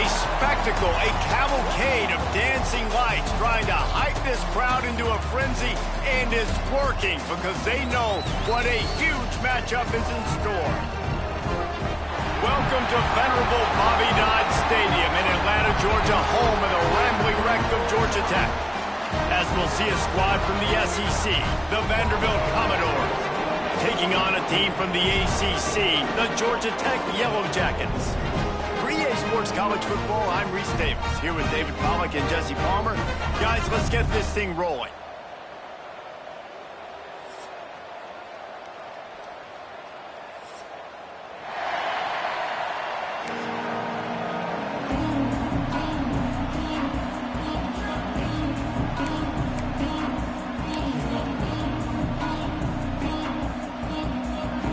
spectacle, a cavalcade of dancing lights trying to hype this crowd into a frenzy, and it's working because they know what a huge matchup is in store. Welcome to Vanderbilt Bobby Dodd Stadium in Atlanta, Georgia, home of the rambling wreck of Georgia Tech. As we'll see a squad from the SEC, the Vanderbilt Commodores, taking on a team from the ACC, the Georgia Tech Yellow Jackets. 3A Sports College Football, I'm Reese Davis, here with David Pollack and Jesse Palmer. Guys, let's get this thing rolling.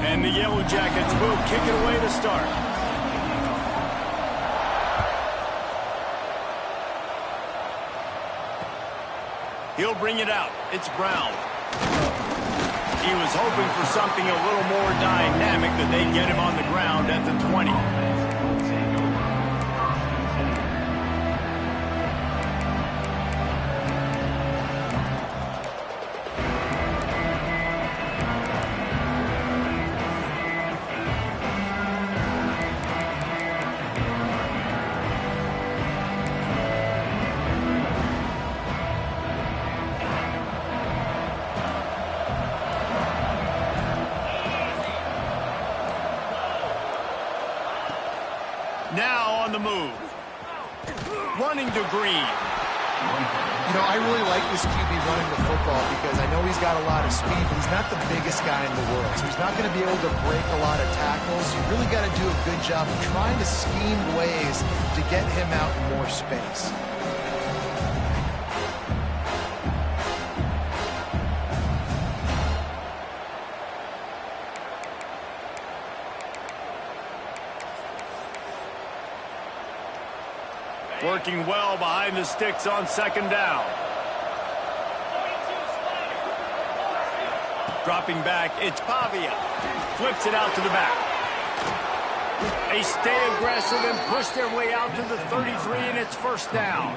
And the Yellow Jackets will kick it away to start. He'll bring it out. It's Brown. He was hoping for something a little more dynamic, that they'd get him on the ground at the 20. Now on the move. Running to green. You know, I really like this QB running the football because I know he's got a lot of speed, but he's not the biggest guy in the world. So he's not going to be able to break a lot of tackles. You really got to do a good job of trying to scheme ways to get him out in more space. Working well behind the sticks on second down. Dropping back, it's Pavia. Flips it out to the back. They stay aggressive and push their way out to the 33, and it's first down.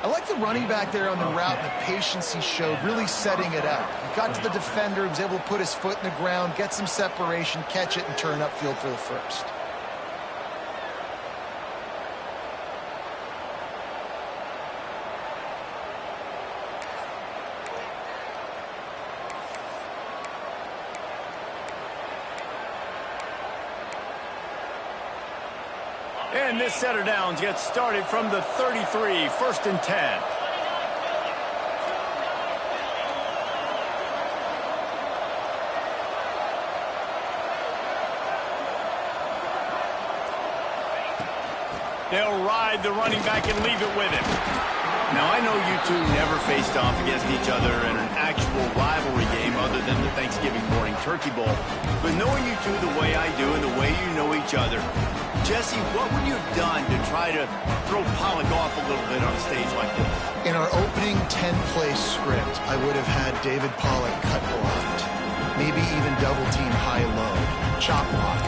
I like the running back there on the route and the patience he showed, really setting it up. He got to the defender, he was able to put his foot in the ground, get some separation, catch it, and turn upfield for the first. And this set of downs gets started from the 33, first and 10. They'll ride the running back and leave it with him. Now, I know you two never faced off against each other in an actual rivalry game other than the Thanksgiving morning Turkey Bowl. But knowing you two the way I do and the way you know each other, Jesse, what would you have done to try to throw Pollack off a little bit on a stage like this? In our opening 10-play script, I would have had David Pollack cut blocked, maybe even double-team high-low, chop block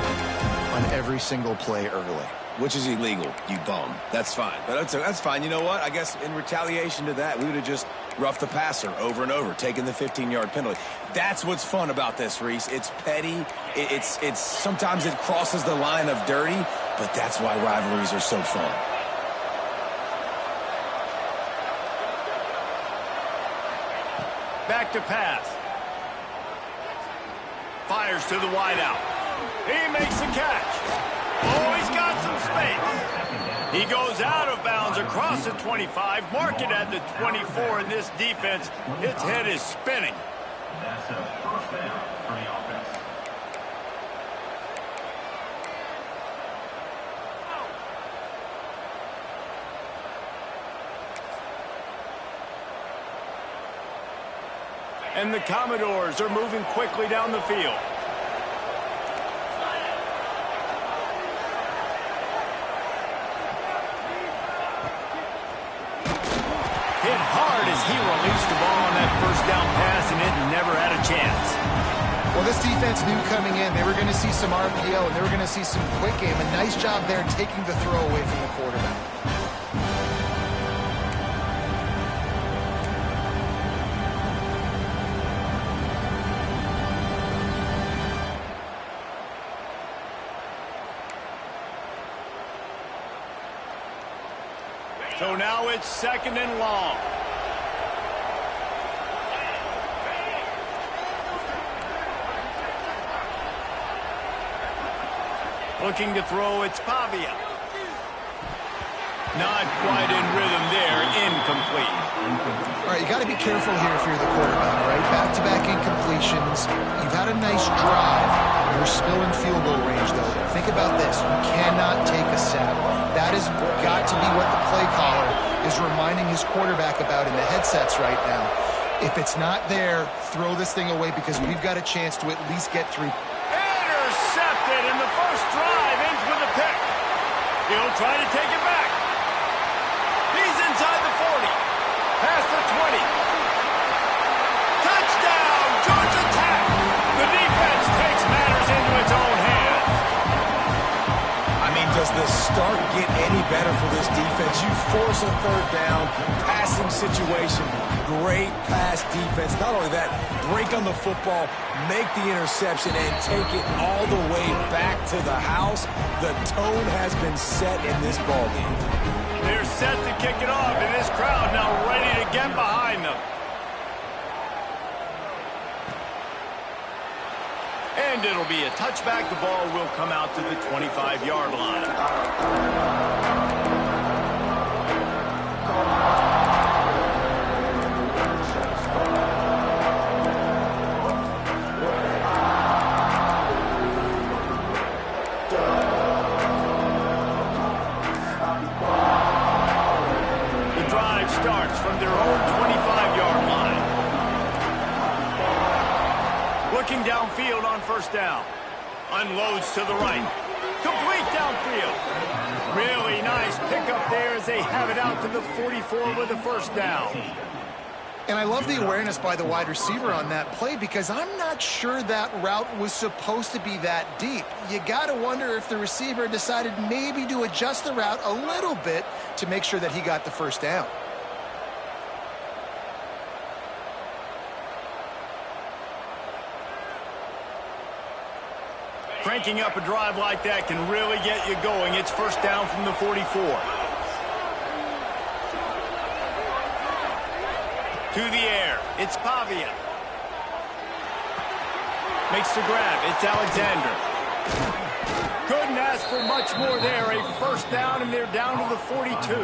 on every single play early. Which is illegal, you bum. That's fine. But that's fine. You know what? I guess in retaliation to that, we would have just roughed the passer over and over, taking the 15-yard penalty. That's what's fun about this, Reese. It's petty. It's sometimes it crosses the line of dirty, but that's why rivalries are so fun. Back to pass. Fires to the wideout. He makes the catch. Oh, he's got some space. He goes out of bounds across the 25, mark it at the 24, and this defense, its head is spinning. That's a first down for the offense. And the Commodores are moving quickly down the field. Hit hard as he released the ball on that first down pass, and it never had a chance. Well, this defense knew coming in they were going to see some RPO and they were going to see some quick game. A nice job there taking the throw away from the quarterback. So now it's 2nd and long. Looking to throw, it's Pavia. Not quite in rhythm there, incomplete. All right, you got to be careful here if you're the quarterback, right? Back-to-back incompletions. You've had a nice drive. You're still in field goal range, though. Think about this. You cannot take a sack. That has got to be what the play caller is reminding his quarterback about in the headsets right now. If it's not there, throw this thing away because we've got a chance to at least get through. Intercepted, and the first drive ends with a pick. He'll try to take it back. He's inside the 40. Past the 20. Touchdown, Georgia Tech. The defense takes matters into its own hands. I mean, does the start get any better for this defense? You force a 3rd down, passing situation, great pass defense. Not only that, break on the football, make the interception, and take it all the way back to the house. The tone has been set in this ballgame. They're set to kick it off, and this crowd now ready to get behind them. And it'll be a touchback. The ball will come out to the 25-yard line. Starts from their own 25-yard line. Looking downfield on 1st down. Unloads to the right. Complete downfield. Really nice pickup there as they have it out to the 44 with the 1st down. And I love the awareness by the wide receiver on that play because I'm not sure that route was supposed to be that deep. You got to wonder if the receiver decided maybe to adjust the route a little bit to make sure that he got the 1st down. Cranking up a drive like that can really get you going. It's 1st down from the 44. To the air, it's Pavia. Makes the grab, it's Alexander. Couldn't ask for much more there. A 1st down, and they're down to the 42.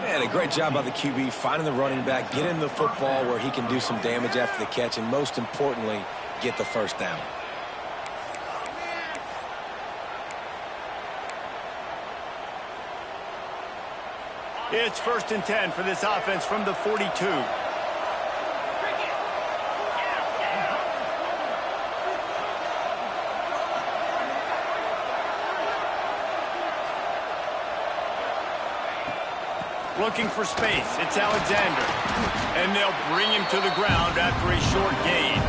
Man, a great job by the QB, finding the running back, get him the football where he can do some damage after the catch, and most importantly, get the 1st down. It's 1st and 10 for this offense from the 42. Looking for space, it's Alexander. And they'll bring him to the ground after a short gain.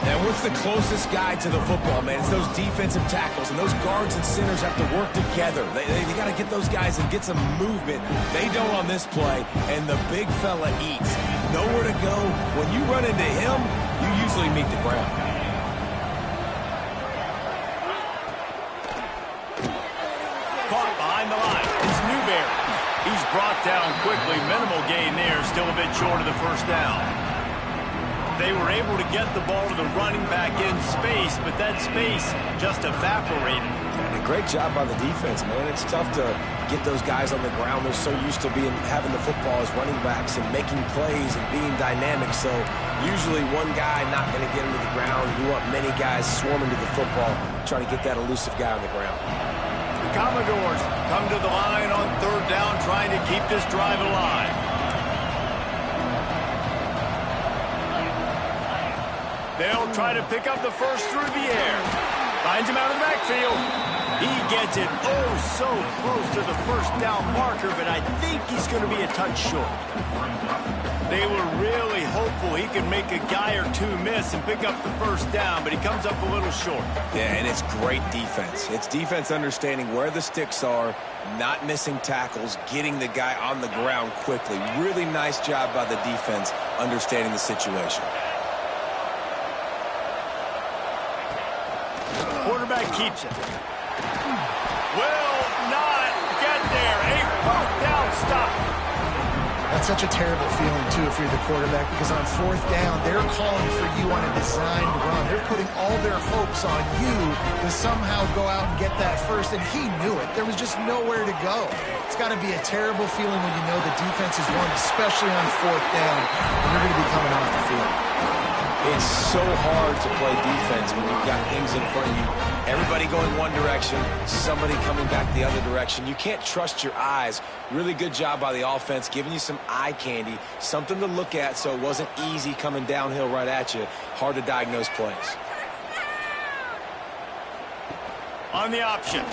And what's the closest guy to the football, man? It's those defensive tackles, and those guards and centers have to work together. They got to get those guys and get some movement. They don't on this play, and the big fella eats. Nowhere to go. When you run into him, you usually meet the ground. Caught behind the line. It's Newberry. He's brought down quickly. Minimal gain there. Still a bit short of the 1st down. They were able to get the ball to the running back in space, but that space just evaporated. And a great job by the defense, man. It's tough to get those guys on the ground. They're so used to having the football as running backs and making plays and being dynamic. So usually one guy not going to get him to the ground. You want many guys swarming to the football, trying to get that elusive guy on the ground. The Commodores come to the line on 3rd down, trying to keep this drive alive. They'll try to pick up the 1st through the air. Finds him out of the backfield. He gets it oh so close to the first down marker, but I think he's going to be a touch short. They were really hopeful he could make a guy or two miss and pick up the first down, but he comes up a little short. Yeah, and it's great defense. It's defense understanding where the sticks are, not missing tackles, getting the guy on the ground quickly. Really nice job by the defense understanding the situation. Quarterback keeps it. Will not get there. A fourth down stop. That's such a terrible feeling, too, if you're the quarterback, because on fourth down, they're calling for you on a designed run. They're putting all their hopes on you to somehow go out and get that first, and he knew it. There was just nowhere to go. It's got to be a terrible feeling when you know the defense is won, especially on fourth down, and you're going to be coming off the field. It's so hard to play defense when you've got things in front of you. Everybody going one direction, somebody coming back the other direction. You can't trust your eyes. Really good job by the offense, giving you some eye candy, something to look at so it wasn't easy coming downhill right at you. Hard to diagnose plays. On the option.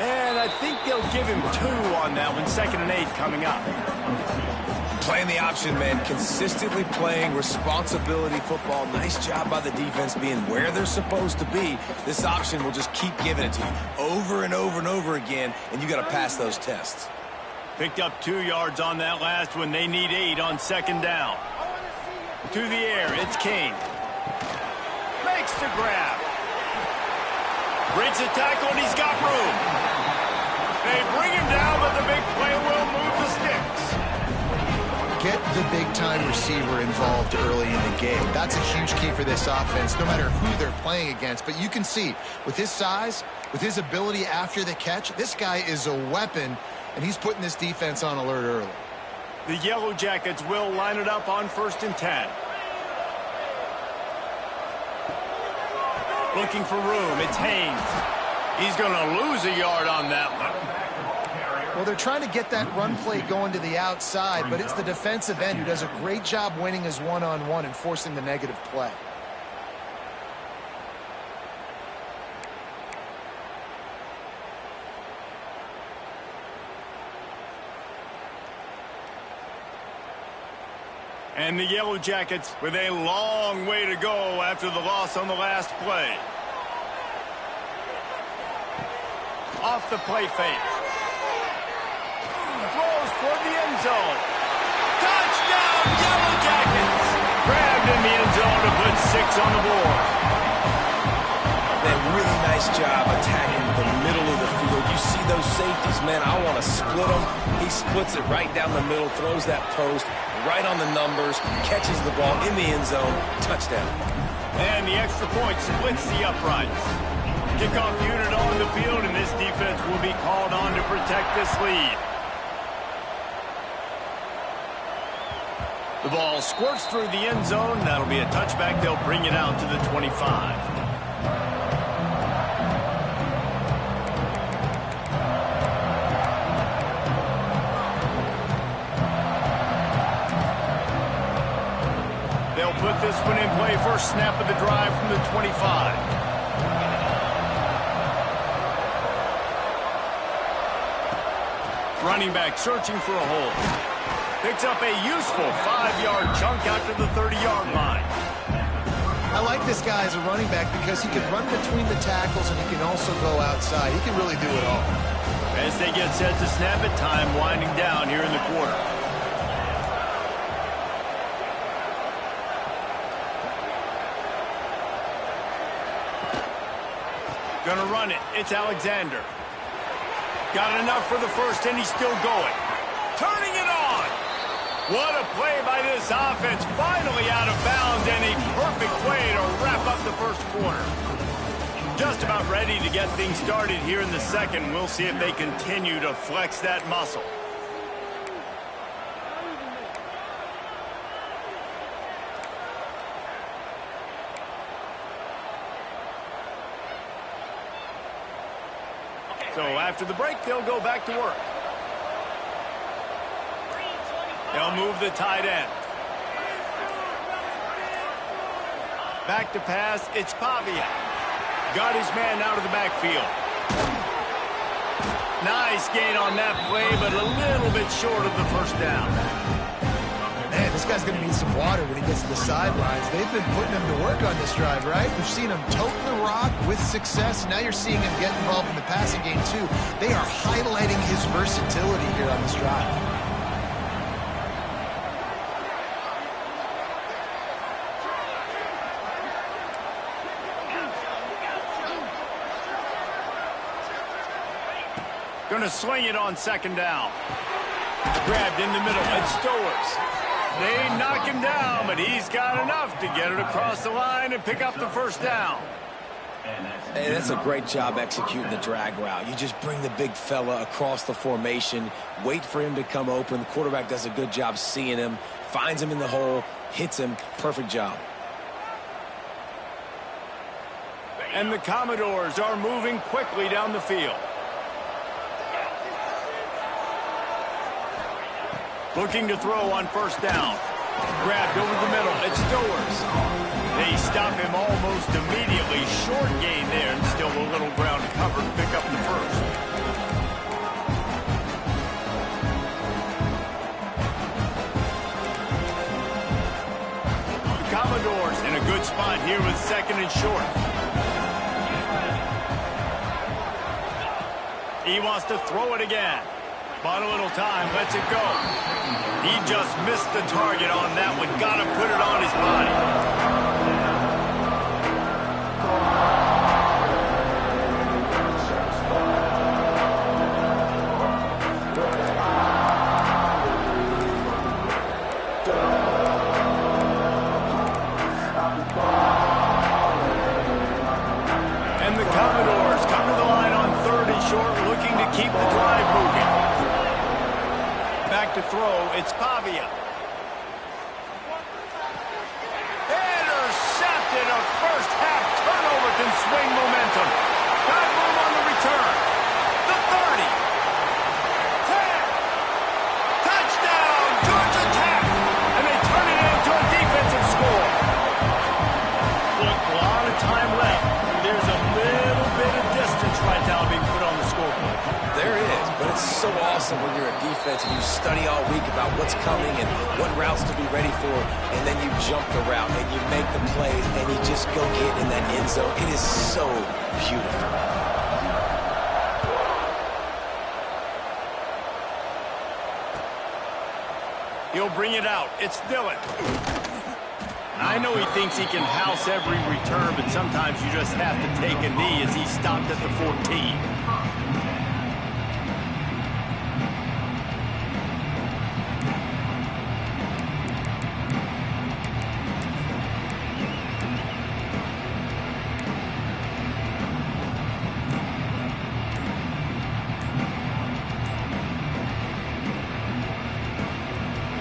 And I think they'll give him 2 on that one. 2nd and 8 coming up. Playing the option, man. Consistently playing responsibility football. Nice job by the defense being where they're supposed to be. This option will just keep giving it to you over and over and over again, and you got to pass those tests. Picked up 2 yards on that last one. They need 8 on 2nd down. To the air, it's Kane. Makes the grab. Breaks a tackle, and he's got room. They bring him down, but the big play will move the sticks. Get the big-time receiver involved early in the game. That's a huge key for this offense, no matter who they're playing against. But you can see, with his size, with his ability after the catch, this guy is a weapon, and he's putting this defense on alert early. The Yellow Jackets will line it up on 1st and 10. Looking for room. It's Haynes. He's going to lose a yard on that one. Well, they're trying to get that run play going to the outside, but it's the defensive end who does a great job winning his one-on-one and forcing the negative play. And the Yellow Jackets with a long way to go after the loss on the last play. Off the play fake. Throws toward the end zone. Touchdown, Yellow Jackets! Grabbed in the end zone to put 6 on the board. That really nice job attacking the middle of the field. You see those safeties, man, I want to split them. He splits it right down the middle, throws that post right on the numbers, catches the ball in the end zone, touchdown. And the extra point splits the uprights. Kickoff unit on the field, and this defense will be called on to protect this lead. The ball squirts through the end zone. That'll be a touchback. They'll bring it out to the 25. They'll put this one in play. First snap of the drive from the 25. Running back searching for a hole. Picks up a useful 5-yard chunk out to the 30-yard line. I like this guy as a running back because he can run between the tackles and he can also go outside. He can really do it all. As they get set to snap it, time winding down here in the quarter. Gonna run it. It's Alexander. Got enough for the first, and he's still going. Turning it on. What a play by this offense. Finally out of bounds, and a perfect way to wrap up the first quarter. Just about ready to get things started here in the second. We'll see if they continue to flex that muscle. So after the break, they'll go back to work. They'll move the tight end. Back to pass, it's Pavia. Got his man out of the backfield. Nice gain on that play, but a little bit short of the first down. Man, this guy's going to need some water when he gets to the sidelines. They've been putting him to work on this drive, right? We've seen him toting the rock with success. Now you're seeing him get involved in the passing game, too. They are highlighting his versatility here on this drive. Going to swing it on second down. Grabbed in the middle. It's Stowers. They knock him down, but he's got enough to get it across the line and pick up the first down. Hey, that's a great job executing the drag route. You just bring the big fella across the formation, wait for him to come open. The quarterback does a good job seeing him, finds him in the hole, hits him. Perfect job. And the Commodores are moving quickly down the field. Looking to throw on first down. Grabbed over the middle. It's Stowers. They stop him almost immediately. Short gain there, and still a little ground to cover to pick up the first. The Commodores in a good spot here with second and short. He wants to throw it again. Bought a little time, lets it go. He just missed the target on that one. Got to put it on his body. And the Commodores come to the line on third and short, looking to keep the drive moving. Back to throw, it's Pavia. Intercepted, a first half turnover can swing momentum. Got room on the return. The 30. 10. Touchdown, Georgia Tech. And they turn it into a defensive score. Look, a lot of time left. There's a little bit of distance right now being put on the scoreboard. There is, but it's so awesome when you're a defense and you study all week about what's coming and what routes to be ready for, and then you jump the route and you make the plays and you just go get in that end zone. It is so beautiful. He'll bring it out. It's Dillon. I know he thinks he can house every return, but sometimes you just have to take a knee as he stopped at the 14.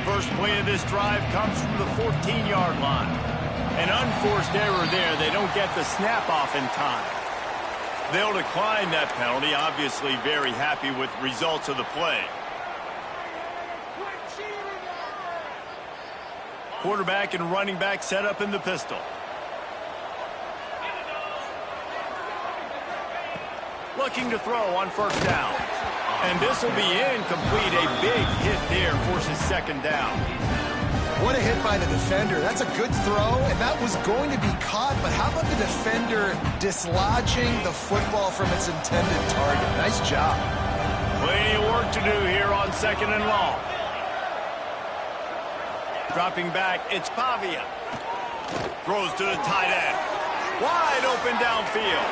First play of this drive comes from the 14-yard line. An unforced error there. They don't get the snap off in time. They'll decline that penalty. Obviously very happy with results of the play. Quarterback and running back set up in the pistol. Looking to throw on first down. And this will be incomplete. A big hit there forces second down. What a hit by the defender. That's a good throw, and that was going to be caught, but how about the defender dislodging the football from its intended target? Nice job. Plenty of work to do here on second and long. Dropping back, it's Pavia. Throws to the tight end. Wide open downfield.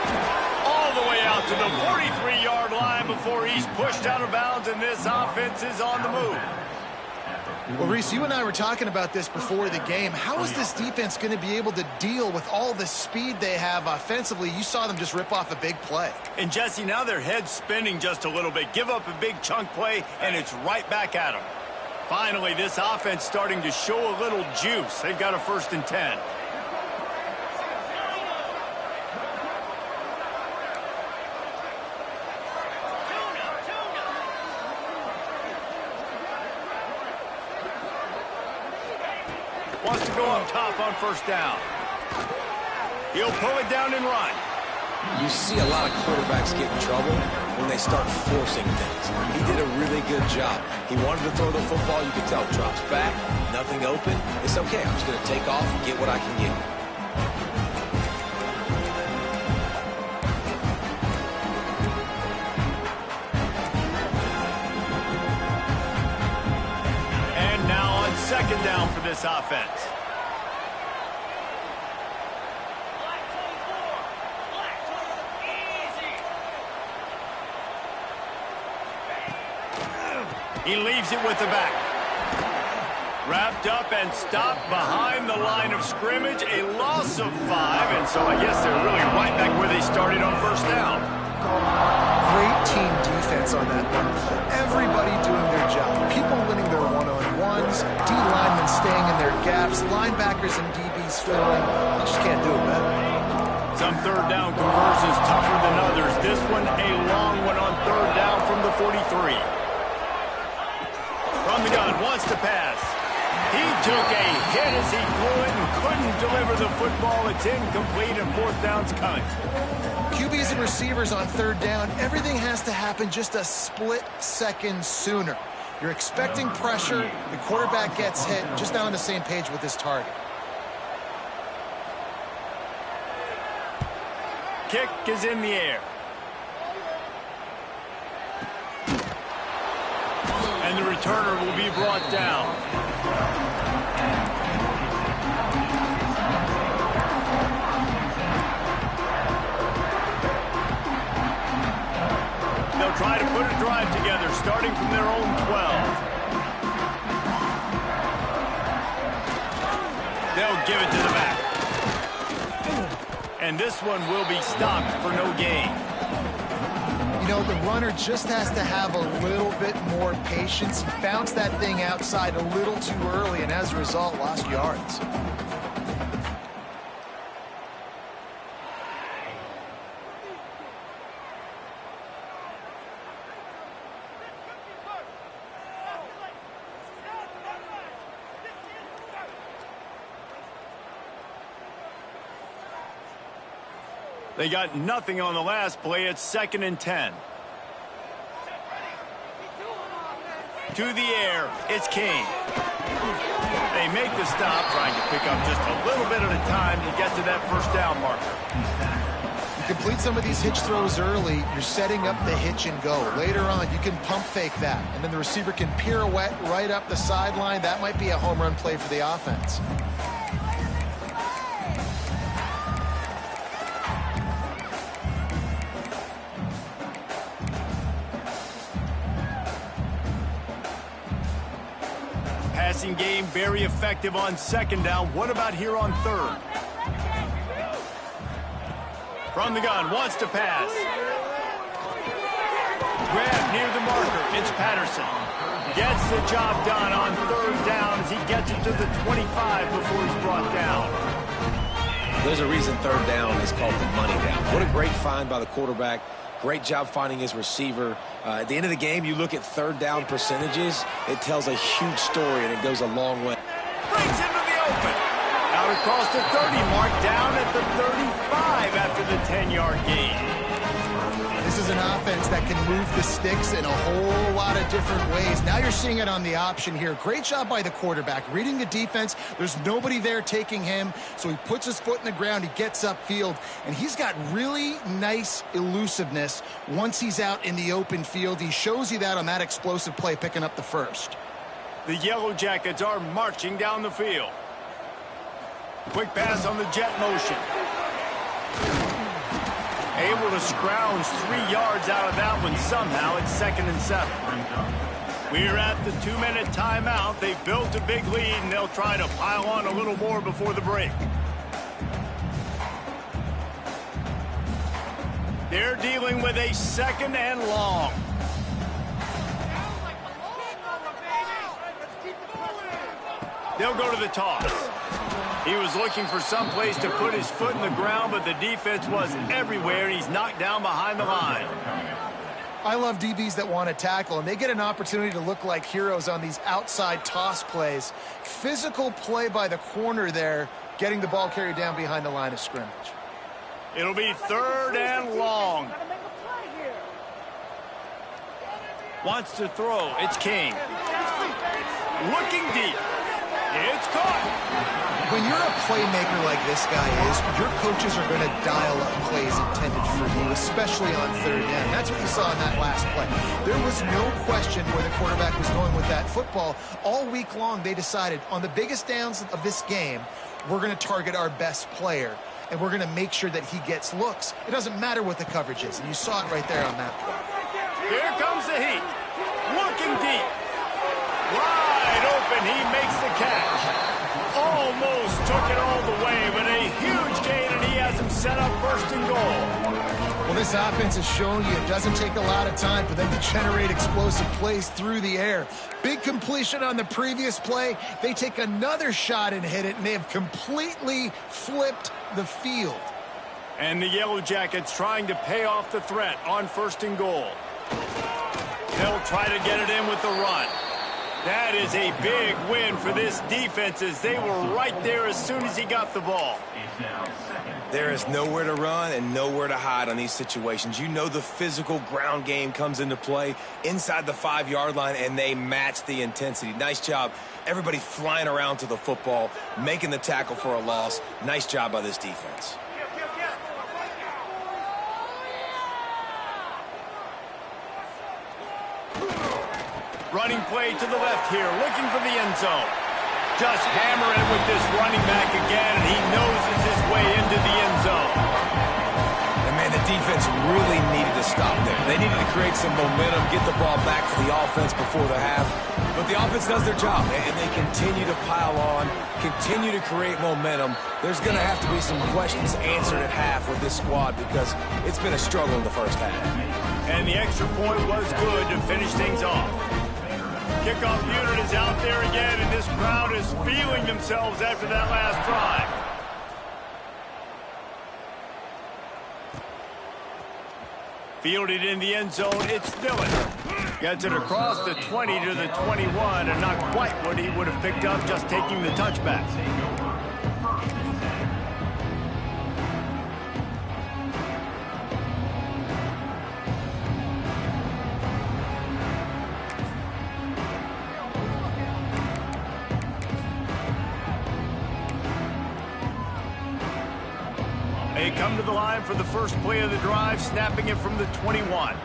All the way out to the 43-yard line before he's pushed out of bounds, and this offense is on the move. Well, Reese, you and I were talking about this before the game. How is this defense going to be able to deal with all the speed they have offensively? You saw them just rip off a big play. And, Jesse, now their head's spinning just a little bit. Give up a big chunk play, and it's right back at them. Finally, this offense starting to show a little juice. They've got a 1st and 10. Wants to go up top on first down. He'll pull it down and run. You see a lot of quarterbacks get in trouble when they start forcing things. He did a really good job. He wanted to throw the football. You could tell. Drops back, nothing open. It's okay. I'm just going to take off and get what I can get. And now on second down for this offense. He leaves it with the back. Wrapped up and stopped behind the line of scrimmage. A loss of 5, and so I guess they're really right back where they started on first down. Great team defense on that one. Everybody doing their job. People winning their one-on-ones, D-linemen staying in their gaps, linebackers and DBs filling. You just can't do it better. Some third down conversions tougher than others. This one, a long one on third down from the 43. From the gun, wants to pass. He took a hit as he threw it and couldn't deliver the football. It's incomplete and fourth down's coming. QBs and receivers on third down, everything has to happen just a split second sooner. You're expecting pressure, the quarterback gets hit, just not on the same page with his target. Kick is in the air. And the returner will be brought down. They'll try to put a drive together, starting from their own 12. They'll give it to the back. And this one will be stopped for no gain. You know, the runner just has to have a little bit more patience. He bounced that thing outside a little too early, and as a result, lost yards. They got nothing on the last play. It's 2nd and 10. To the air, it's King. They make the stop, trying to pick up just a little bit at a time to get to that first down marker. You complete some of these hitch throws early, you're setting up the hitch and go. Later on, you can pump fake that, and then the receiver can pirouette right up the sideline. That might be a home run play for the offense. Passing game very effective on second down. What about here on third? From the gun, wants to pass. Grab near the marker. It's Patterson. Gets the job done on third down as he gets it to the 25 before he's brought down. There's a reason third down is called the money down. What a great find by the quarterback. Great job finding his receiver. At the end of the game, you look at third down percentages. It tells a huge story, and it goes a long way. Brings into the open. Out across the 30 mark, down at the 35 after the 10-yard gain. This is an offense that can move the sticks in a whole lot of different ways. Now you're seeing it on the option here. Great job by the quarterback. Reading the defense, there's nobody there taking him, so he puts his foot in the ground, he gets upfield, and he's got really nice elusiveness once he's out in the open field. He shows you that on that explosive play, picking up the first. The Yellow Jackets are marching down the field. Quick pass on the jet motion. Able to scrounge 3 yards out of that one somehow. It's 2nd and 7. We're at the 2-minute timeout. They built a big lead, and they'll try to pile on a little more before the break. They're dealing with a 2nd and long. They'll go to the toss. He was looking for some place to put his foot in the ground, but the defense was everywhere, and he's knocked down behind the line. I love DBs that want to tackle, and they get an opportunity to look like heroes on these outside toss plays. Physical play by the corner there, getting the ball carried down behind the line of scrimmage. It'll be 3rd and long. Wants to throw. It's King. Looking deep. It's caught. When you're a playmaker like this guy is, your coaches are going to dial up plays intended for you, especially on 3rd down. That's what you saw in that last play. There was no question where the quarterback was going with that football. All week long, they decided on the biggest downs of this game, we're going to target our best player, and we're going to make sure that he gets looks. It doesn't matter what the coverage is, and you saw it right there on that play. Here comes the heat. Looking deep. Wide open. He makes the catch. Almost took it all the way, but a huge gain, and he has him set up 1st and goal. Well, this offense has shown you it doesn't take a lot of time for them to generate explosive plays through the air. Big completion on the previous play. They take another shot and hit it, and they have completely flipped the field. And the Yellow Jackets trying to pay off the threat on 1st and goal. They'll try to get it in with the run. That is a big win for this defense, as they were right there as soon as he got the ball. There is nowhere to run and nowhere to hide on these situations. You know the physical ground game comes into play inside the 5-yard line, and they match the intensity. Nice job. Everybody flying around to the football, making the tackle for a loss. Nice job by this defense. Running play to the left here, looking for the end zone. Just hammer it with this running back again, and he noses his way into the end zone. And, man, the defense really needed to stop there. They needed to create some momentum, get the ball back to the offense before the half. But the offense does their job, and they continue to pile on, continue to create momentum. There's going to have to be some questions answered at half with this squad because it's been a struggle in the first half. And the extra point was good to finish things off. Kickoff unit is out there again, and this crowd is feeling themselves after that last drive. Fielded in the end zone, it's Dillon. Gets it across the 20 to the 21, and not quite what he would have picked up just taking the touchback. They come to the line for the first play of the drive, snapping it from the 21.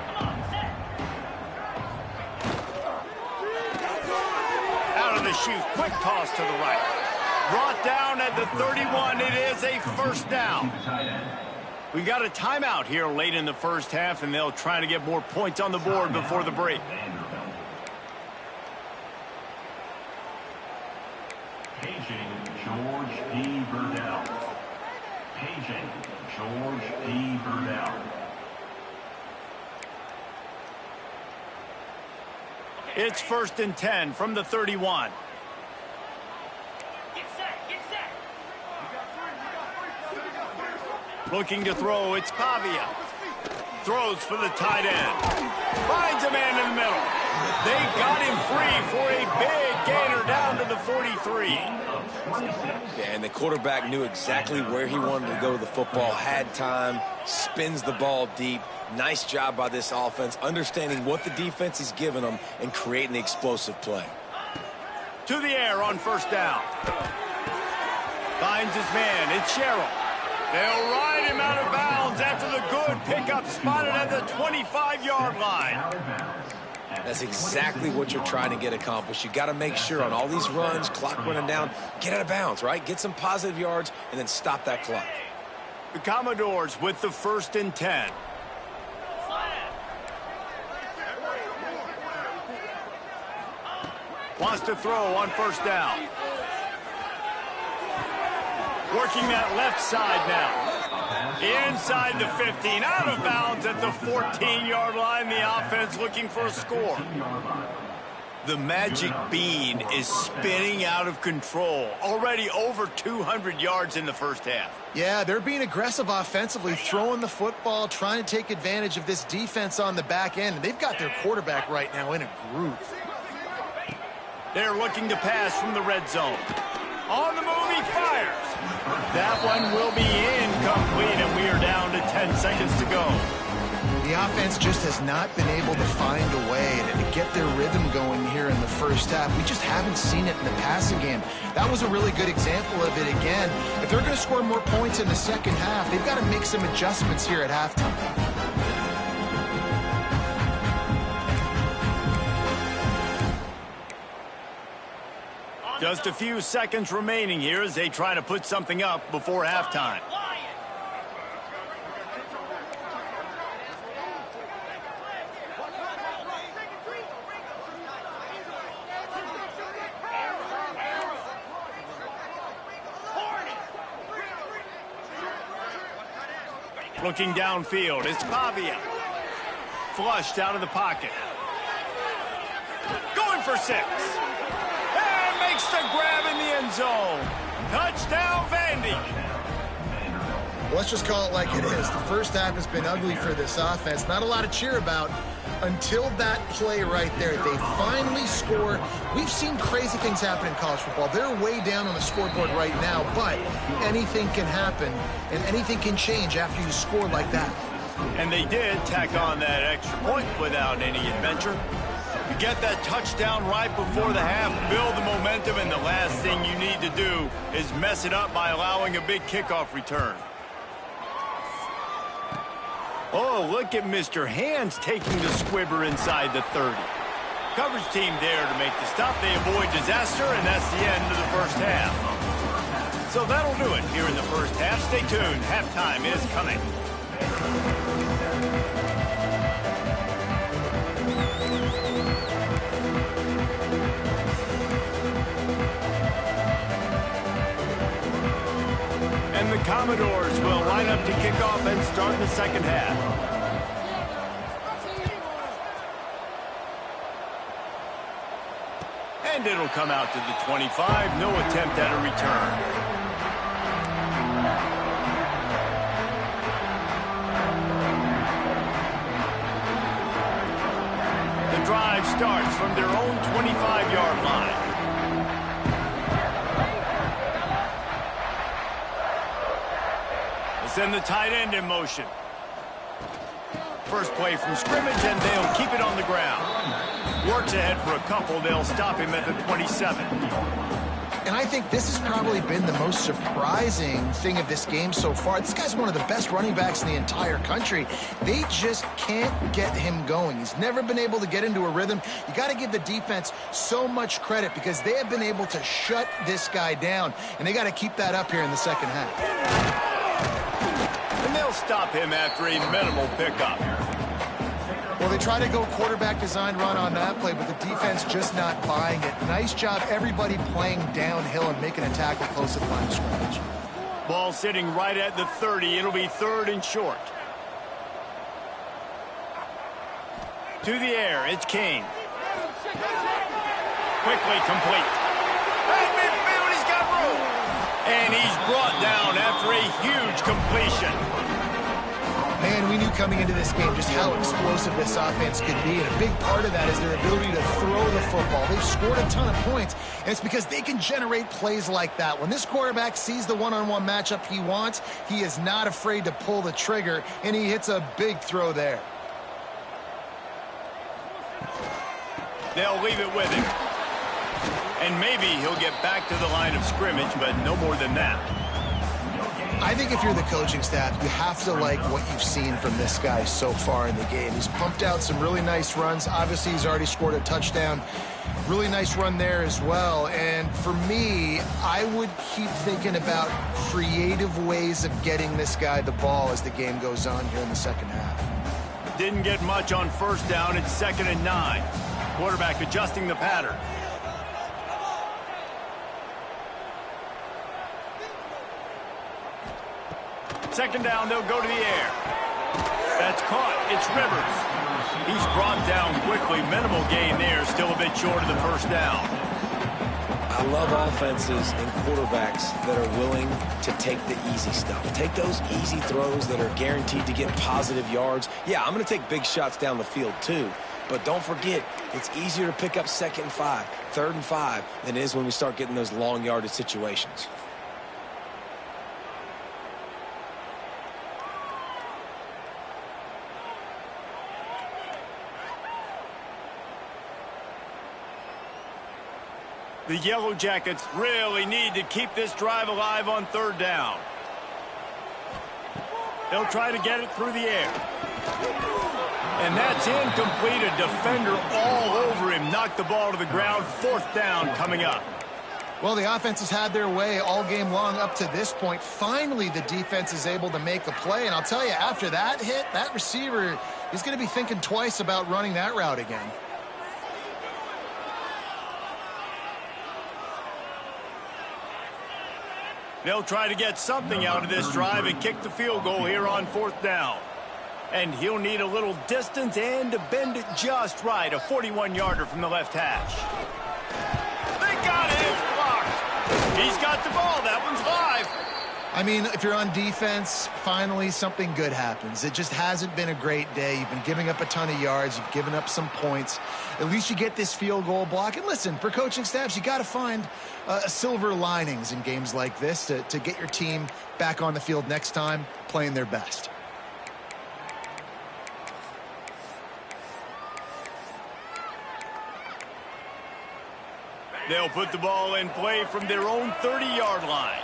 Out of the chute, quick toss to the right. Brought down at the 31, it is a 1st down. We got a timeout here late in the first half, and they'll try to get more points on the board before the break. Paging George D. Burdell. Paging George D. Burdell. It's 1st and 10 from the 31. Get set. Looking to throw, it's Pavia. Throws for the tight end. Finds a man in the middle. They got him free for a big gainer down to the 43. Yeah, and the quarterback knew exactly where he wanted to go with the football, had time, spins the ball deep. Nice job by this offense, understanding what the defense is giving them and creating the explosive play. To the air on 1st down. Finds his man, it's Sherrill. They'll ride him out of bounds after the good pickup spotted at the 25-yard line. That's exactly what you're trying to get accomplished. You got to make sure on all these runs, clock running down, get out of bounds, right? Get some positive yards and then stop that clock. The Commodores with the 1st and 10. Wants to throw on 1st down. Working that left side now. Inside the 15, out of bounds at the 14-yard line. The offense looking for a score. The magic bean is spinning out of control. Already over 200 yards in the first half. Yeah, they're being aggressive offensively, throwing the football, trying to take advantage of this defense on the back end. And they've got their quarterback right now in a groove. They're looking to pass from the red zone. On the move, he fires. That one will be incomplete, and we are down seconds to go. The offense just has not been able to find a way to get their rhythm going here in the first half. We just haven't seen it in the passing game. That was a really good example of it again. If they're going to score more points in the second half, they've got to make some adjustments here at halftime. Just a few seconds remaining here as they try to put something up before halftime. Looking downfield, it's Pavia. Flushed out of the pocket. Going for 6. And makes the grab in the end zone. Touchdown, Vandy. Well, let's just call it like it is. The first half has been ugly for this offense. Not a lot to cheer about until that play right there. They finally score. We've seen crazy things happen in college football. They're way down on the scoreboard right now, but anything can happen, and anything can change after you score like that. And they did tack on that extra point without any adventure. You get that touchdown right before the half, build the momentum, and the last thing you need to do is mess it up by allowing a big kickoff return. Oh, look at Mr. Hands taking the squibber inside the 30. Coverage team there to make the stop. They avoid disaster, and that's the end of the first half. So that'll do it here in the first half. Stay tuned. Halftime is coming. And the Commodores will line up to kick off and start the second half. And it'll come out to the 25. No attempt at a return. The drive starts from their own 25-yard line. Send the tight end in motion. First play from scrimmage, and they'll keep it on the ground. Works ahead for a couple. They'll stop him at the 27. And I think this has probably been the most surprising thing of this game so far. This guy's one of the best running backs in the entire country. They just can't get him going. He's never been able to get into a rhythm. You got to give the defense so much credit because they have been able to shut this guy down, and they got to keep that up here in the second half. And they'll stop him after a minimal pickup. Well, they try to go quarterback design run on that play, but the defense just not buying it. Nice job, everybody playing downhill and making a tackle close to the line of scrimmage. Ball sitting right at the 30. It'll be 3rd and short. To the air, it's King. Quickly complete. At midfield, he's got room. And he's brought down after a huge completion. Man, we knew coming into this game just how explosive this offense could be, and a big part of that is their ability to throw the football. They've scored a ton of points, and it's because they can generate plays like that. When this quarterback sees the one-on-one matchup he wants, he is not afraid to pull the trigger, and he hits a big throw there. They'll leave it with him. And maybe he'll get back to the line of scrimmage, but no more than that. I think if you're the coaching staff, you have to like what you've seen from this guy so far in the game. He's pumped out some really nice runs. Obviously, he's already scored a touchdown. Really nice run there as well. And for me, I would keep thinking about creative ways of getting this guy the ball as the game goes on here in the second half. Didn't get much on first down. It's 2nd and 9. Quarterback adjusting the pattern. Second down, they'll go to the air. That's caught. It's Rivers. He's brought down quickly. Minimal gain there. Still a bit short of the first down. I love offenses and quarterbacks that are willing to take the easy stuff. Take those easy throws that are guaranteed to get positive yards. Yeah, I'm going to take big shots down the field too. But don't forget, it's easier to pick up 2nd and 5, 3rd and 5 than it is when we start getting those long yardage situations. The Yellow Jackets really need to keep this drive alive on third down. They'll try to get it through the air. And that's incomplete. A defender all over him. Knocked the ball to the ground. Fourth down coming up. Well, the offense has had their way all game long up to this point. Finally, the defense is able to make a play. And I'll tell you, after that hit, that receiver is going to be thinking twice about running that route again. They'll try to get something out of this drive and kick the field goal here on fourth down. And he'll need a little distance and to bend it just right. A 41-yarder from the left hash. They got it. It's blocked. He's got the ball. That one's live. I mean, if you're on defense, finally something good happens. It just hasn't been a great day. You've been giving up a ton of yards. You've given up some points. At least you get this field goal block. And listen, for coaching staffs, you got to find silver linings in games like this to get your team back on the field next time playing their best. They'll put the ball in play from their own 30-yard line.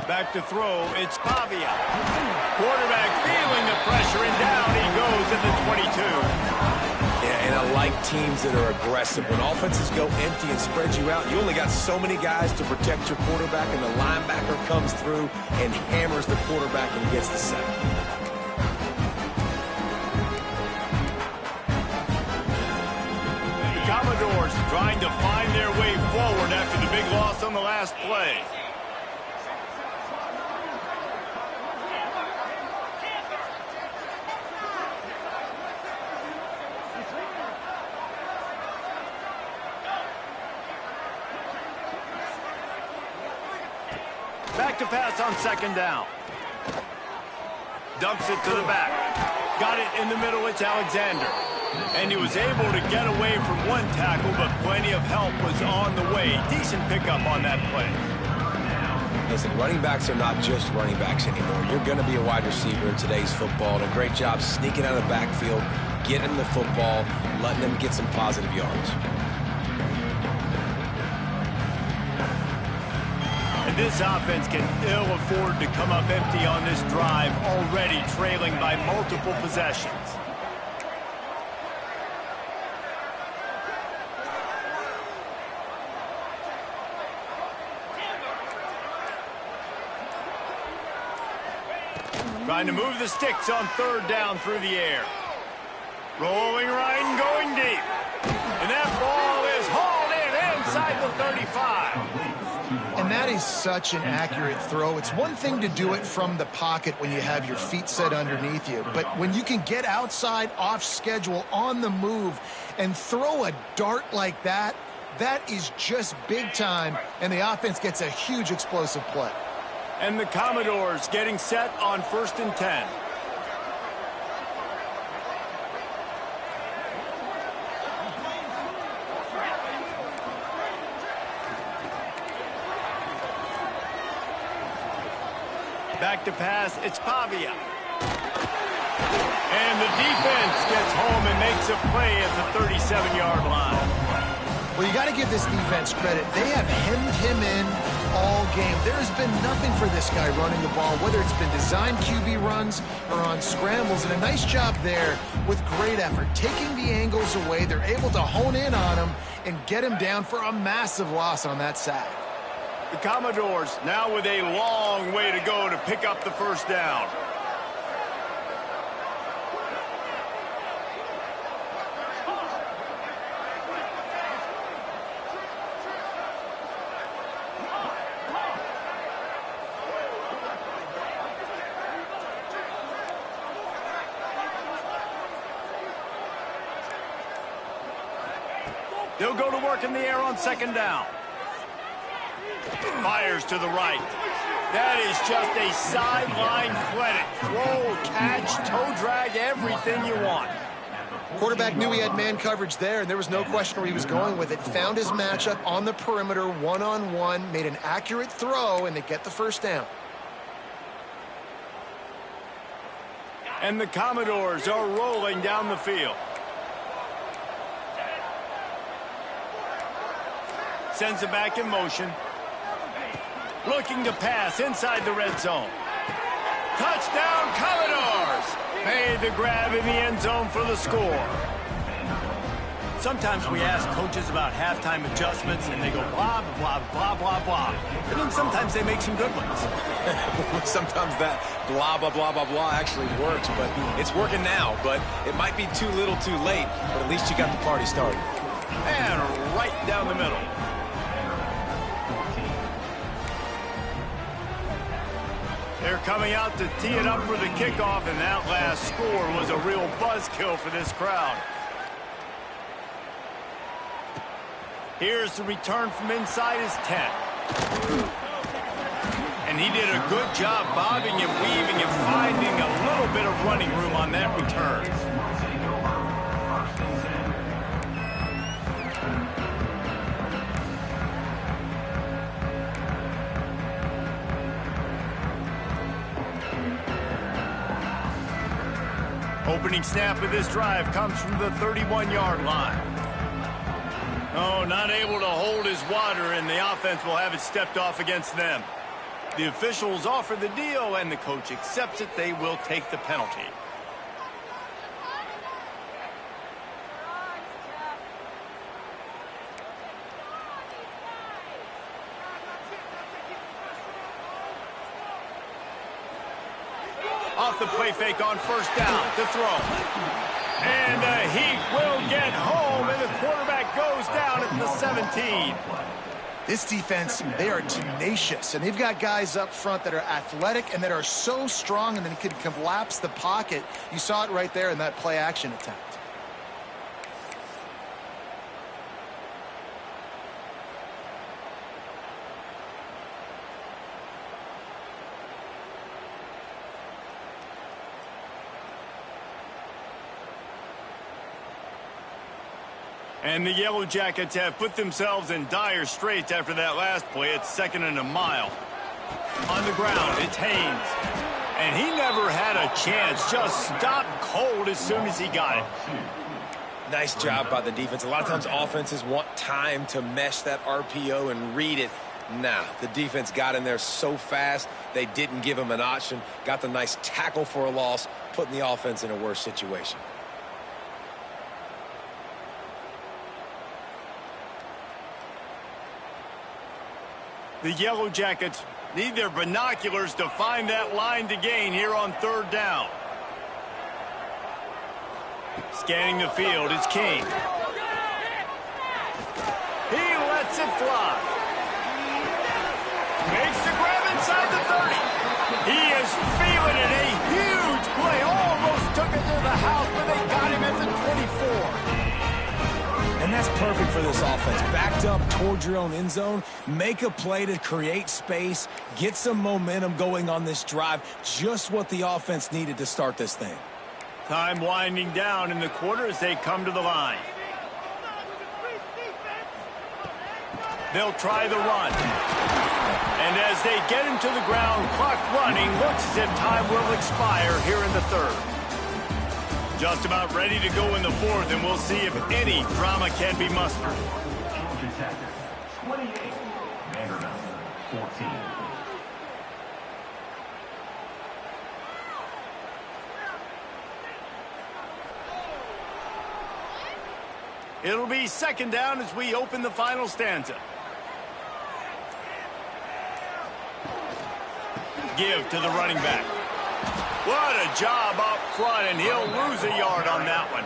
Back to throw, it's Pavia. Quarterback feeling the pressure, and down he goes at the 22. Yeah, and I like teams that are aggressive. When offenses go empty and spread you out, you only got so many guys to protect your quarterback, and the linebacker comes through and hammers the quarterback and gets the sack. The Commodores trying to find their way forward after the big loss on the last play. Back to pass on second down. Dumps it to the back. Got it in the middle, it's Alexander. And he was able to get away from one tackle, but plenty of help was on the way. Decent pickup on that play. Listen, running backs are not just running backs anymore. You're going to be a wide receiver in today's football. And a great job sneaking out of the backfield, getting them the football, letting them get some positive yards. And this offense can ill afford to come up empty on this drive, already trailing by multiple possessions. Trying to move the sticks on third down through the air. Rolling right and going deep. And that ball is hauled in inside the 35. And that is such an accurate throw. It's one thing to do it from the pocket when you have your feet set underneath you, but when you can get outside, off schedule, on the move, and throw a dart like that, that is just big time, and the offense gets a huge explosive play. And the Commodores getting set on 1st and 10. Back to pass, it's Pavia. And the defense gets home and makes a play at the 37-yard line. Well, you got to give this defense credit. They have hemmed him in all game. There has been nothing for this guy running the ball, whether it's been designed QB runs or on scrambles, and a nice job there with great effort. Taking the angles away, they're able to hone in on him and get him down for a massive loss on that sack. The Commodores now with a long way to go to pick up the first down. They'll go to work in the air on second down. Fires to the right. That is just a sideline credit. Throw, catch, toe drag, everything you want. Quarterback knew he had man coverage there, and there was no question where he was going with it. Found his matchup on the perimeter, one-on-one, made an accurate throw, and they get the first down. And the Commodores are rolling down the field. Sends it back in motion. Looking to pass inside the red zone. Touchdown, Commodores! Made the grab in the end zone for the score. Sometimes we ask coaches about halftime adjustments, and they go blah, blah, blah, blah, blah. And then sometimes they make some good ones. Sometimes that blah, blah, blah, blah, blah actually works, but it's working now. But it might be too little too late, but at least you got the party started. And right down the middle. They're coming out to tee it up for the kickoff, and that last score was a real buzzkill for this crowd. Here's the return from inside his 10. And he did a good job bobbing and weaving and finding a little bit of running room on that return. Opening snap of this drive comes from the 31-yard line. Oh, not able to hold his water, and the offense will have it stepped off against them. The officials offer the deal, and the coach accepts it. They will take the penalty. Off the play fake on first down to throw. And he will get home, and the quarterback goes down at the 17. This defense, they are tenacious, and they've got guys up front that are athletic and that are so strong and then can collapse the pocket. You saw it right there in that play action attempt. And the Yellow Jackets have put themselves in dire straits after that last play. It's 2nd and a mile. On the ground, it's Haynes. And he never had a chance. Just stopped cold as soon as he got it. Nice job by the defense. A lot of times offenses want time to mesh that RPO and read it. Nah, the defense got in there so fast, they didn't give him an option. Got the nice tackle for a loss, putting the offense in a worse situation. The Yellow Jackets need their binoculars to find that line to gain here on 3rd down. Scanning the field, it's King. He lets it fly. Makes the grab inside the 30. He is feeling it. A huge play. Almost took it to the house, but they got him at the 24. And that's perfect for this offense. Backed up towards your own end zone, make a play to create space, get some momentum going on this drive. Just what the offense needed to start this thing. Time winding down in the quarter as they come to the line. They'll try the run. And as they get him to the ground, clock running, looks as if time will expire here in the 3rd. Just about ready to go in the 4th, and we'll see if any drama can be mustered. Georgia Tech, 28. Vanderbilt, 14. It'll be 2nd down as we open the final stanza. Give to the running back. What a job up front, and he'll lose a yard on that one.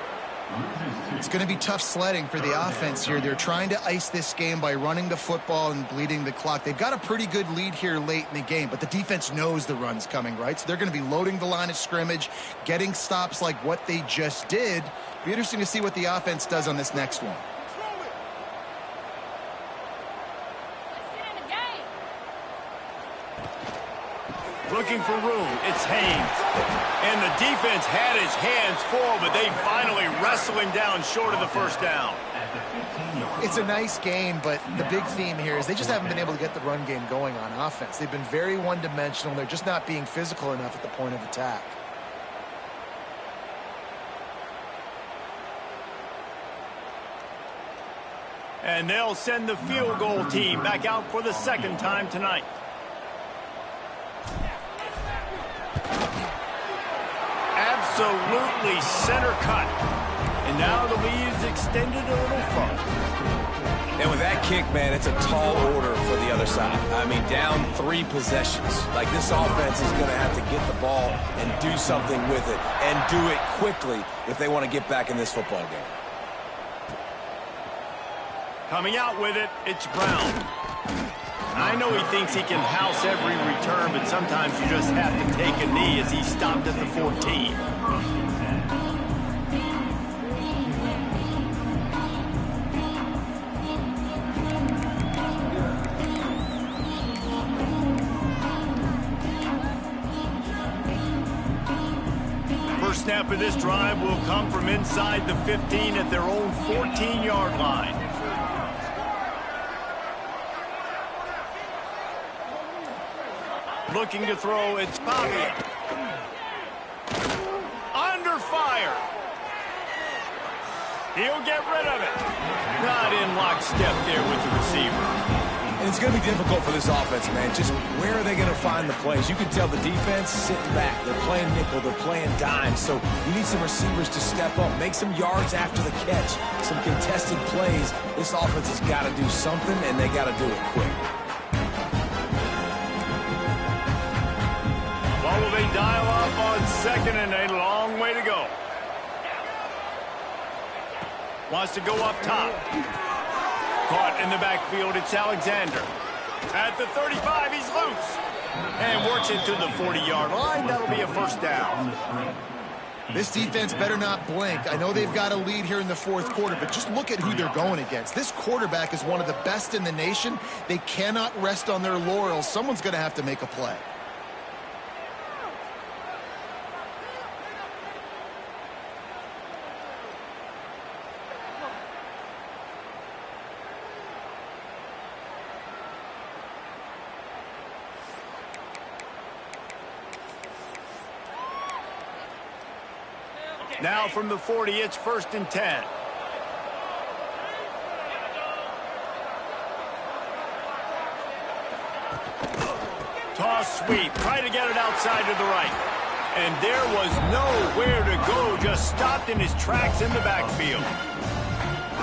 It's going to be tough sledding for the offense here. They're trying to ice this game by running the football and bleeding the clock. They've got a pretty good lead here late in the game, but the defense knows the run's coming, right? So they're going to be loading the line of scrimmage, getting stops like what they just did. Be interesting to see what the offense does on this next one. Looking for room, it's Haynes. And the defense had his hands full, but they finally wrestle him down short of the 1st down. It's a nice game, but the big theme here is they just haven't been able to get the run game going on offense. They've been very one-dimensional. They're just not being physical enough at the point of attack. And they'll send the field goal team back out for the second time tonight. Absolutely center cut. And now the lead is extended a little further. And with that kick, man, it's a tall order for the other side. I mean, down 3 possessions. Like, this offense is going to have to get the ball and do something with it, and do it quickly if they want to get back in this football game. Coming out with it, it's Brown. I know he thinks he can house every return, but sometimes you just have to take a knee as he stopped at the 14. First snap of this drive will come from inside the 15 at their own 14-yard line. Looking to throw, it's Pavia. Under fire. He'll get rid of it. Not in lockstep there with the receiver. And it's going to be difficult for this offense, man. Just where are they going to find the plays? You can tell the defense sitting back. They're playing nickel. They're playing dime. So you need some receivers to step up, make some yards after the catch, some contested plays. This offense has got to do something, and they got to do it quick. What will they dial up on second and a long way to go? Wants to go up top. Caught in the backfield, it's Alexander. At the 35, he's loose. And works it to the 40-yard line. That'll be a first down. This defense better not blink. I know they've got a lead here in the fourth quarter, but just look at who they're going against. This quarterback is one of the best in the nation. They cannot rest on their laurels. Someone's going to have to make a play. Now from the 40, it's 1st and 10. Toss sweep. Try to get it outside to the right. And there was nowhere to go. Just stopped in his tracks in the backfield.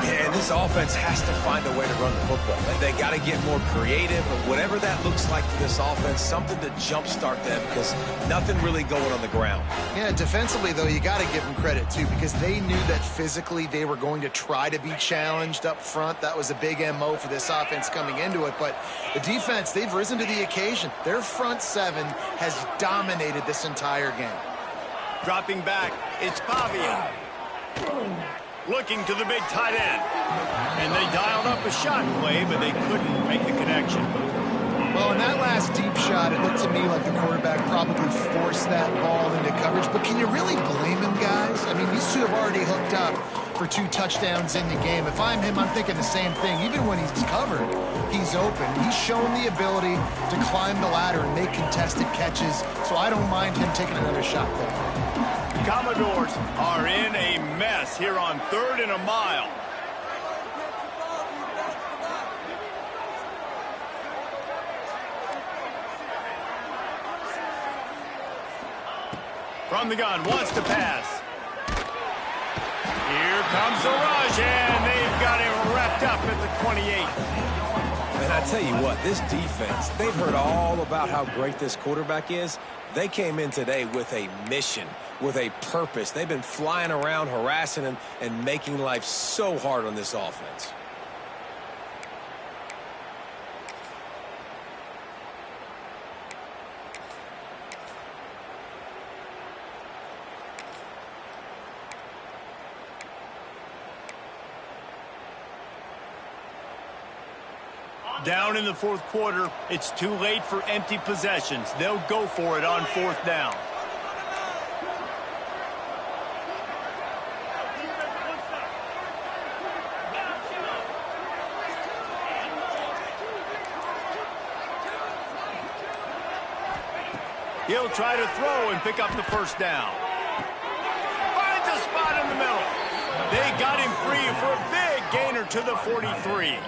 Yeah, and this offense has to find a way to run the football. They got to get more creative, whatever that looks like for this offense, something to jumpstart them, because nothing really going on the ground. Yeah, defensively, though, you got to give them credit, too, because they knew that physically they were going to try to be challenged up front. That was a big MO for this offense coming into it. But the defense, they've risen to the occasion. Their front seven has dominated this entire game. Dropping back, it's Pavia. Looking to the big tight end. And they dialed up a shot play, but they couldn't make the connection. Well, in that last deep shot, it looked to me like the quarterback probably forced that ball into coverage. But can you really blame him, guys? I mean, these two have already hooked up for 2 touchdowns in the game. If I'm him, I'm thinking the same thing. Even when he's covered, he's open. He's shown the ability to climb the ladder and make contested catches. So I don't mind him taking another shot there. Commodores are in a mess here on 3rd and a mile. From the gun, wants to pass. Here comes the rush, and they've got him wrapped up at the 28. And I tell you what, this defense, they've heard all about how great this quarterback is. They came in today with a mission, with a purpose. They've been flying around, harassing him, and making life so hard on this offense. Down in the fourth quarter, it's too late for empty possessions. They'll go for it on 4th down. He'll try to throw and pick up the first down. Finds a spot in the middle. They got him free for a big gainer to the 43.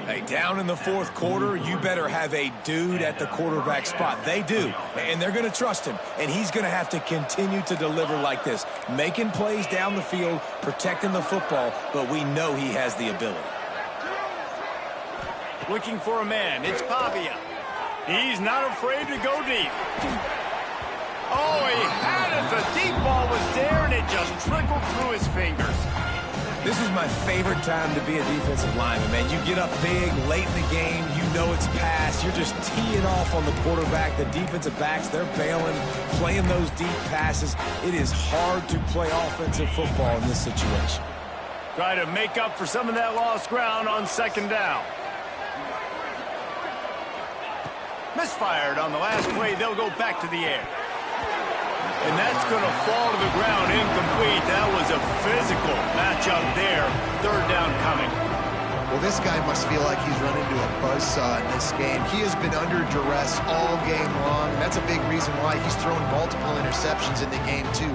Hey, down in the fourth quarter, you better have a dude at the quarterback spot. They do, and they're going to trust him, and he's going to have to continue to deliver like this, making plays down the field, protecting the football, but we know he has the ability. Looking for a man, it's Pavia. He's not afraid to go deep. Oh, he had it. The deep ball was there, and it just trickled through his fingers. This is my favorite time to be a defensive lineman, man. You get up big, late in the game, you know it's past. You're just teeing off on the quarterback. The defensive backs, they're bailing, playing those deep passes. It is hard to play offensive football in this situation. Try to make up for some of that lost ground on second down. Misfired on the last play. They'll go back to the air. And that's going to fall to the ground incomplete. That was a physical matchup there. Third down coming. Well, this guy must feel like he's run into a buzzsaw in this game. He has been under duress all game long, and that's a big reason why he's thrown multiple interceptions in the game, too.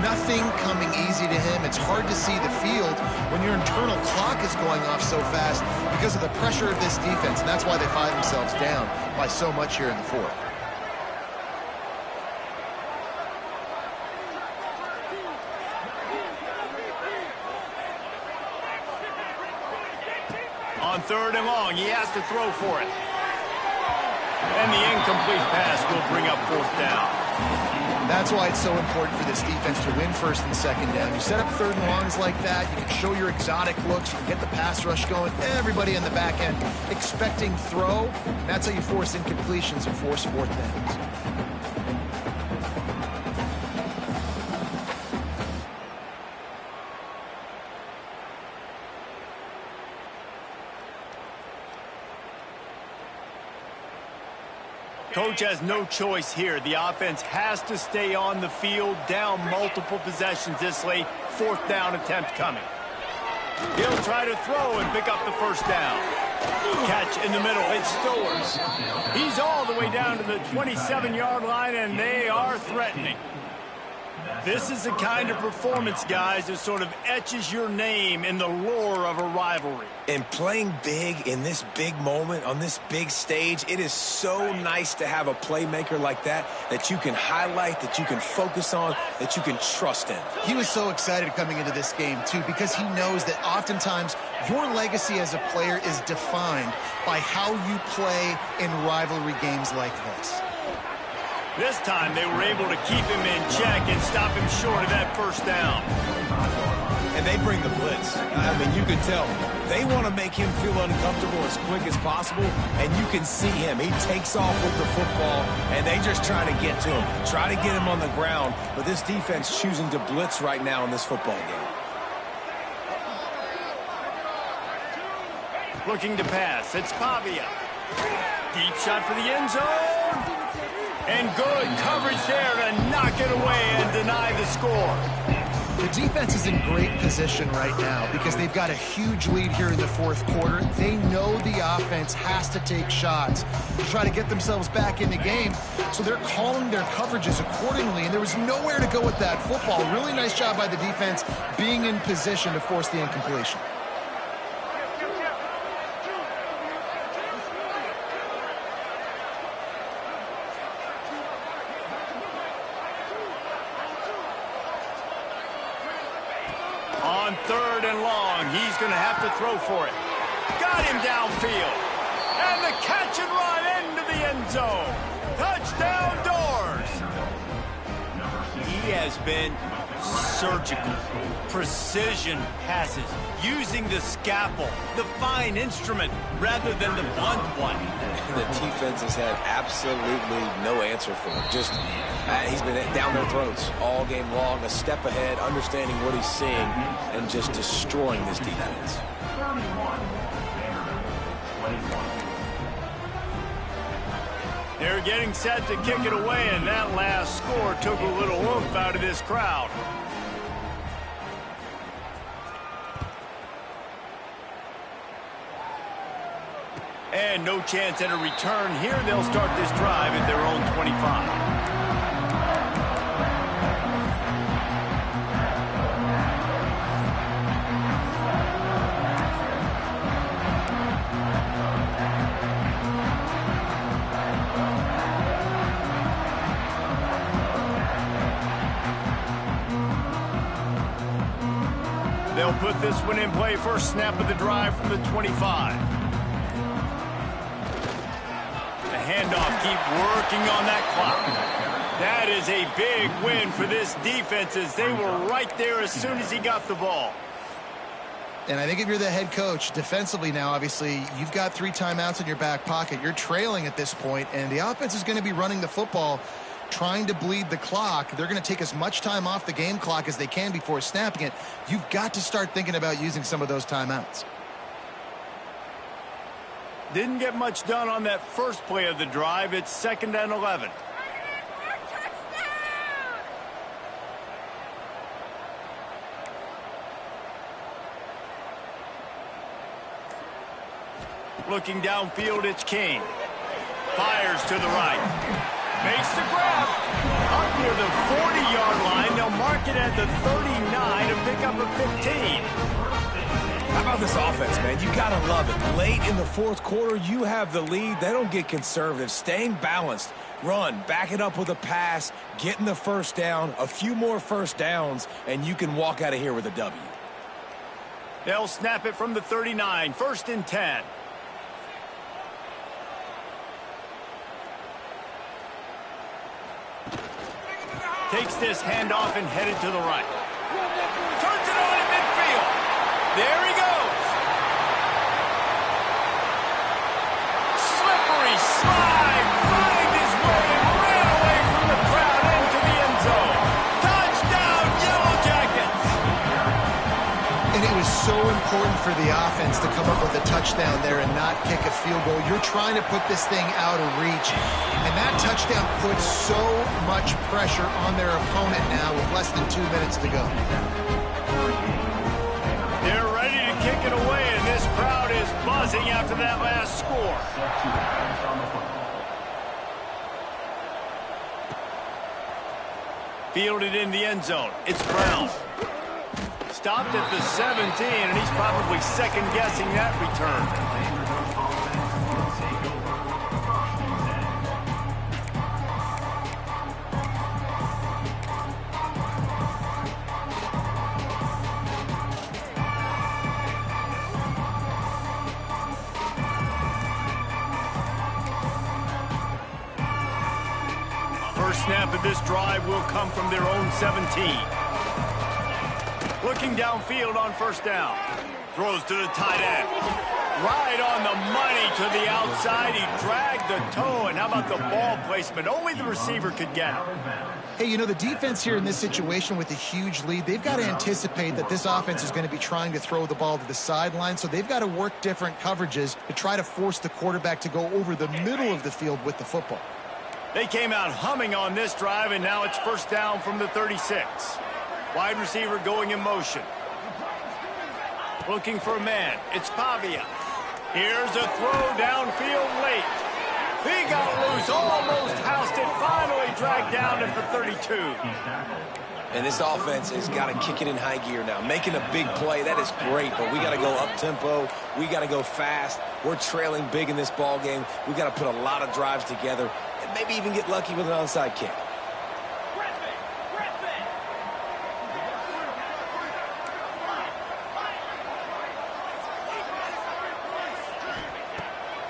Nothing coming easy to him. It's hard to see the field when your internal clock is going off so fast because of the pressure of this defense, and that's why they find themselves down by so much here in the fourth. On third and long, he has to throw for it. And the incomplete pass will bring up fourth down. That's why it's so important for this defense to win first and second down. You set up third and longs like that, you can show your exotic looks, you can get the pass rush going, everybody on the back end expecting throw. That's how you force incompletions and force fourth downs. Coach has no choice here. The offense has to stay on the field, down multiple possessions this late. Fourth down attempt coming. He'll try to throw and pick up the first down. Catch in the middle. It's Stowers. He's all the way down to the 27-yard line, and they are threatening. This is the kind of performance, guys, that sort of etches your name in the lore of a rivalry. And playing big in this big moment, on this big stage, it is so nice to have a playmaker like that you can highlight, that you can focus on, that you can trust in. He was so excited coming into this game, too, because he knows that oftentimes your legacy as a player is defined by how you play in rivalry games like this. This time they were able to keep him in check and stop him short of that first down. And they bring the blitz. I mean, you can tell. They want to make him feel uncomfortable as quick as possible, and you can see him. He takes off with the football, and they just try to get to him, try to get him on the ground. But this defense choosing to blitz right now in this football game. Looking to pass. It's Pavia. Deep shot for the end zone. And good coverage there to knock it away and deny the score. The defense is in great position right now because they've got a huge lead here in the fourth quarter. They know the offense has to take shots to try to get themselves back in the game, so they're calling their coverages accordingly, and there was nowhere to go with that football. Really nice job by the defense being in position to force the incompletion. On third and long, he's going to have to throw for it. Got him downfield. And the catch and run into the end zone. Touchdown, Doors. He has been surgical. Precision passes. Using the scalpel, the fine instrument, rather than the blunt one. The defense has had absolutely no answer for him. Just, he's been down their throats all game long, a step ahead, understanding what he's seeing, and just destroying this defense. They're getting set to kick it away, and that last score took a little oomph out of this crowd. And no chance at a return here. They'll start this drive at their own 25. They'll put this one in play. First snap of the drive from the 25. The handoff, keep working on that clock. That is a big win for this defense as they were right there as soon as he got the ball. And I think if you're the head coach, defensively now, obviously, you've got 3 timeouts in your back pocket. You're trailing at this point, and the offense is going to be running the football, trying to bleed the clock. They're going to take as much time off the game clock as they can before snapping it. You've got to start thinking about using some of those timeouts. Didn't get much done on that first play of the drive. It's 2nd and 11. Looking downfield, it's King. Fires to the right. Makes the grab. Up near the 40-yard line. They'll mark it at the 39 to pick up a 15. How about this offense, man? You got to love it. Late in the 4th quarter, you have the lead. They don't get conservative. Staying balanced. Run, back it up with a pass, getting the first down, a few more first downs, and you can walk out of here with a W. They'll snap it from the 39. 1st and 10. Takes this handoff and headed to the right. Turns it on in midfield. There he goes. Slippery slide. Find his way and ran away from the crowd into the end zone. Touchdown, Yellow Jackets. And it was so important for the offense to come up with a touchdown there and not kick a field goal. You're trying to put this thing out of reach. And that touchdown puts so much pressure on their opponent now with less than 2 minutes to go. They're ready to kick it away, and this crowd is buzzing after that last score. Fielded in the end zone. It's Brown. Stopped at the 17, and he's probably second-guessing that return. Snap of this drive will come from their own 17. Looking downfield on 1st down. Throws to the tight end. Right on the money to the outside. He dragged the toe, and how about the ball placement? Only the receiver could get it. Hey, you know, the defense here in this situation with a huge lead, they've got to anticipate that this offense is going to be trying to throw the ball to the sideline, so they've got to work different coverages to try to force the quarterback to go over the middle of the field with the football. They came out humming on this drive, and now it's 1st down from the 36. Wide receiver going in motion. Looking for a man. It's Pavia. Here's a throw downfield late. He got loose, almost housed it, finally dragged down at the 32. And this offense has got to kick it in high gear now. Making a big play, that is great, but we got to go up-tempo. We got to go fast. We're trailing big in this ball game. We got to put a lot of drives together and maybe even get lucky with an onside kick.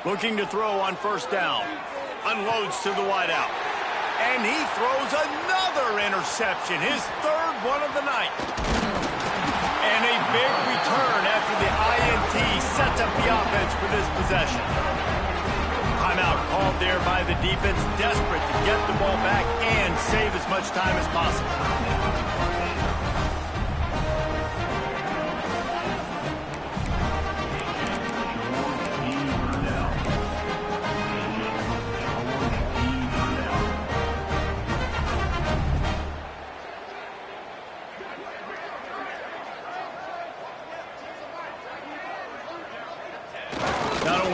Looking to throw on 1st down. Unloads to the wideout. And he throws another interception, his 3rd one of the night. And a big return after the INT sets up the offense for this possession. Timeout called there by the defense, desperate to get the ball back and save as much time as possible.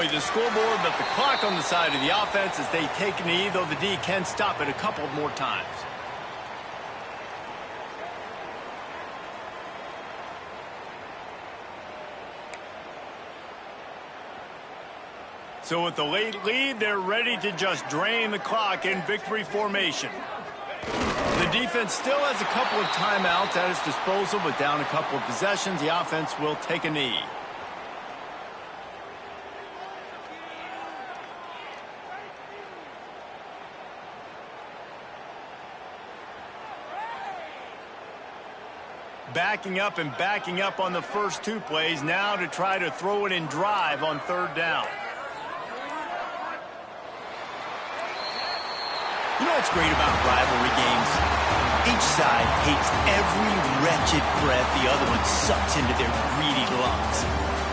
The scoreboard, but the clock on the side of the offense as they take a knee, though the D can stop it a couple more times. So with the late lead, they're ready to just drain the clock in victory formation. The defense still has a couple of timeouts at its disposal, but down a couple of possessions, the offense will take a knee. Backing up and backing up on the first 2 plays, now to try to throw it in drive on 3rd down. You know what's great about rivalry games? Each side hates every wretched breath the other one sucks into their greedy lungs.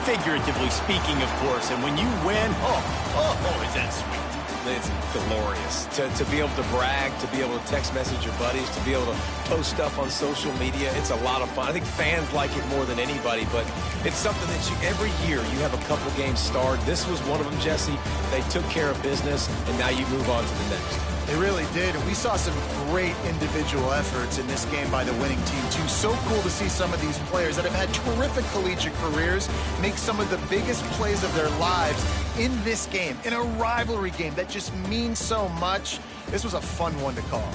Figuratively speaking, of course, and when you win, oh, is that sweet. It's glorious to be able to brag, to be able to text message your buddies, to be able to post stuff on social media. It's a lot of fun. I think fans like it more than anybody, but it's something that every year you have a couple games starred. This was one of them, Jesse. They took care of business, and now you move on to the next. They really did, and we saw some great individual efforts in this game by the winning team, too. So cool to see some of these players that have had terrific collegiate careers make some of the biggest plays of their lives in this game, in a rivalry game that just means so much. This was a fun one to call.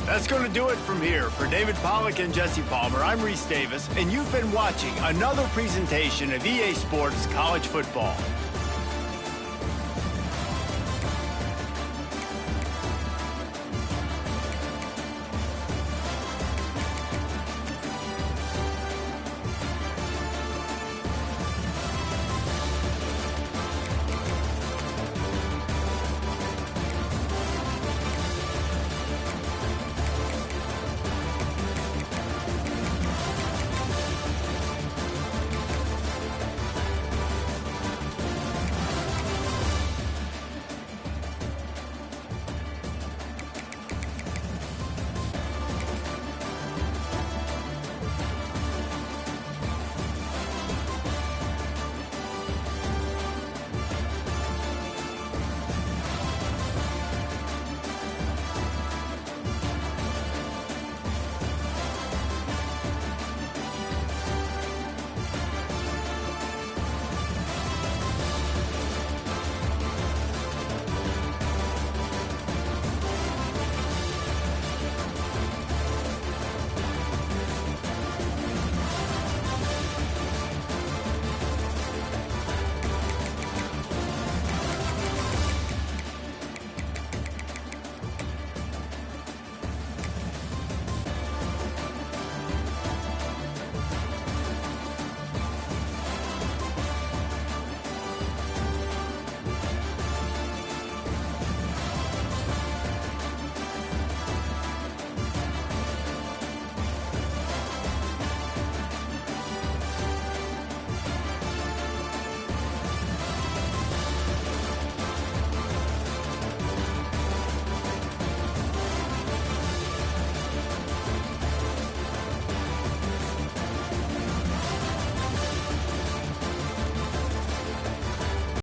That's going to do it from here. For David Pollack and Jesse Palmer, I'm Reese Davis, and you've been watching another presentation of EA Sports College Football.